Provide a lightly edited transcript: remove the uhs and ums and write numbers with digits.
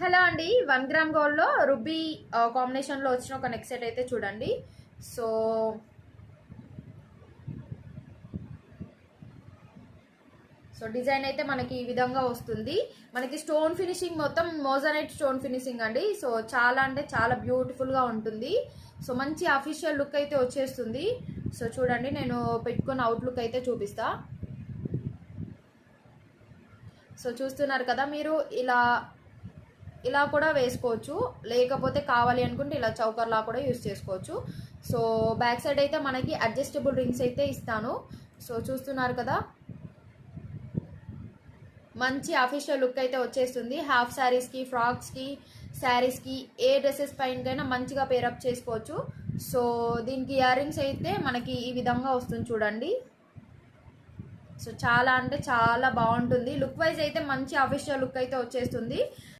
Hello అండి, 1 gram గోల్డ్లో ruby కాంబినేషన్లో వచ్చిన ఒక నెక్ సెట్ అయితే చూడండి. సో డిజైన్ అయితే మనకి ఈ విధంగా వస్తుంది. మనకి స్టోన్ ఫినిషింగ్ మొత్తం మోజనైట్ స్టోన్ ఫినిషింగ్ అండి. సో చాలా అంటే చాలా బ్యూటిఫుల్గా ఉంటుంది. సో మంచి అఫీషియల్ లుక్ అయితే వచ్చేస్తుంది. సో చూడండి, నేను పెట్టుకున్న అవుట్లుక్ అయితే చూపిస్తా. సో చూస్తున్నారు కదా, మీరు ఇలా కూడా వేసుకోవచ్చు, లేకపోతే కావాలి అనుకుంటే ఇలా చౌకర్లా కూడా యూస్ చేసుకోవచ్చు. సో బ్యాక్ సైడ్ అయితే మనకి అడ్జస్టబుల్ రింగ్స్ అయితే ఇస్తాను. సో చూస్తున్నారు కదా, మంచి అఫీషియల్ లుక్ అయితే వచ్చేస్తుంది. హాఫ్ శారీస్కి, ఫ్రాక్స్కి, శారీస్కి, ఏ డ్రెస్సెస్ పైనకైనా మంచిగా పేరప్ చేసుకోవచ్చు. సో దీనికి ఇయర్ రింగ్స్ అయితే మనకి ఈ విధంగా వస్తుంది చూడండి. సో చాలా అంటే చాలా బాగుంటుంది. లుక్ వైజ్ అయితే మంచి అఫీషియల్ లుక్ అయితే వచ్చేస్తుంది.